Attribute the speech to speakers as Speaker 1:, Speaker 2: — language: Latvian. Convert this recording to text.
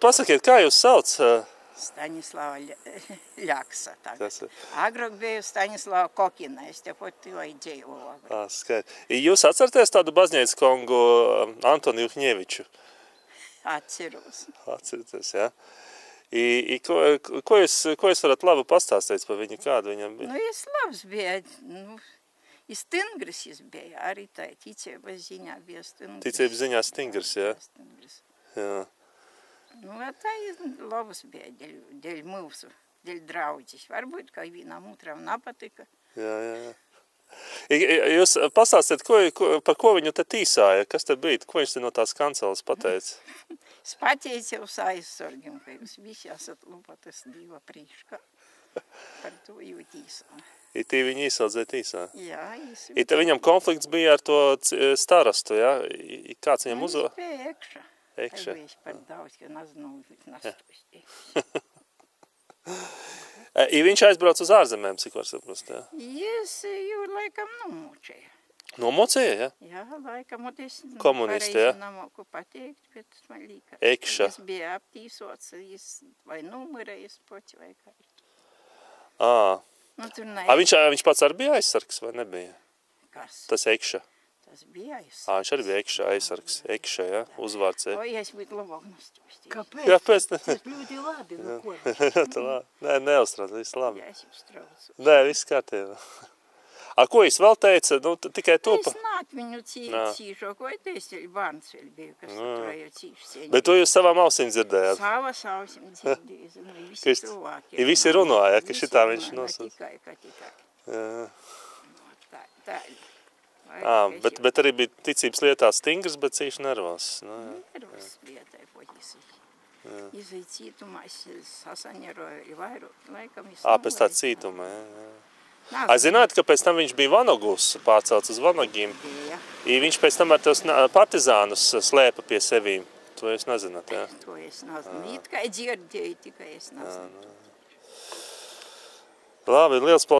Speaker 1: Pasakiet, kā jūs sauc?
Speaker 2: Staņislava Ļaksa. Agrāk biju Staņislava Kokina, es te pat to dzīvoju.
Speaker 1: Skaidri. Jūs atceraties tādu baznīcu kungu Antoni Juhņeviču?
Speaker 2: Atceros.
Speaker 1: Atceraties, jā. Ko jūs varat labu pastāstīt par viņu, kādu viņam bija?
Speaker 2: Nu, es labs bija, stingrs es bija, arī tā ticības ziņā bija stingrs.
Speaker 1: Ticības ziņā stingrs, jā?
Speaker 2: Stingrs.
Speaker 1: Jā.
Speaker 2: Nu, tā labas bija dēļ mūsu, dēļ draudzes. Varbūt, ka vienam otram nepatika.
Speaker 1: Jā. Jūs pastāstiet, par ko viņu te tīsāja? Kas te bija? Ko viņš te no tās kanceles pateica?
Speaker 2: Es pateicos aizsargiem, ka jūs visi esat lupatas Dieva priekšā. Par to jau tīsā.
Speaker 1: Tī viņi īsaudzēja tīsā?
Speaker 2: Jā,
Speaker 1: te viņam konflikts bija ar to starastu, jā? Kāds viņam
Speaker 2: Viņš bija ekšā.
Speaker 1: Ekšā.
Speaker 2: Viņš par daudz, ka nezinu, nastostī.
Speaker 1: Viņš aizbrauc uz ārzemēm, cik var saprast, jā?
Speaker 2: Es jau laikam nomocēju.
Speaker 1: Nomocēja, jā?
Speaker 2: Jā, laikam, un es
Speaker 1: Komunisti, jā?
Speaker 2: nemoku pateikt, bet man līka.
Speaker 1: Ekša.
Speaker 2: Es biju aptīsots, vai numerējis poķi, vai kā. Nu, tur ne.
Speaker 1: Viņš pats arī bija aizsargs, vai nebija?
Speaker 2: Kas?
Speaker 1: Tas Ekša.
Speaker 2: Tas bija aizsargs.
Speaker 1: Viņš arī bija Ekša aizsargs. Ekša, jā, uzvārds.
Speaker 2: O, es būtu labāk nostostī.
Speaker 3: Kāpēc?
Speaker 1: Kāpēc?
Speaker 3: Tas ļoti labi, nu ko?
Speaker 1: Nē, neuztrauc, viss labi.
Speaker 2: Jā, es uztraucu.
Speaker 1: Nē, viss kārtībā. Ko jūs vēl teica? Nu, tikai to
Speaker 2: Es nāk viņu cīšo, ko es bērns vēl biju, kas turēja cīši.
Speaker 1: Bet to jūs savām ausīm dzirdējāt?
Speaker 2: Savas ausīm dzirdēju, visi cilvēki.
Speaker 1: Visi runāja, ka šitā viņš nosauc.
Speaker 2: Tikai.
Speaker 1: Jā. Bet arī bija ticības lietā stingrs, bet cīši nervos.
Speaker 2: Nervos lietai poķis. Izai cītumā es sasaņeroju i vairu laikam.
Speaker 1: Pēc tā cītuma, jā. Zināt, ka pēc tam viņš bija Vanagus pārcelts uz Vanagiem. Viņš pēc tam ar tos partizānus slēpa pie sevīm. To jūs nezināt, jā?
Speaker 2: To es nezinu. It kā dzirdēju, tikai es nezinu.
Speaker 1: Labi, liels paldies.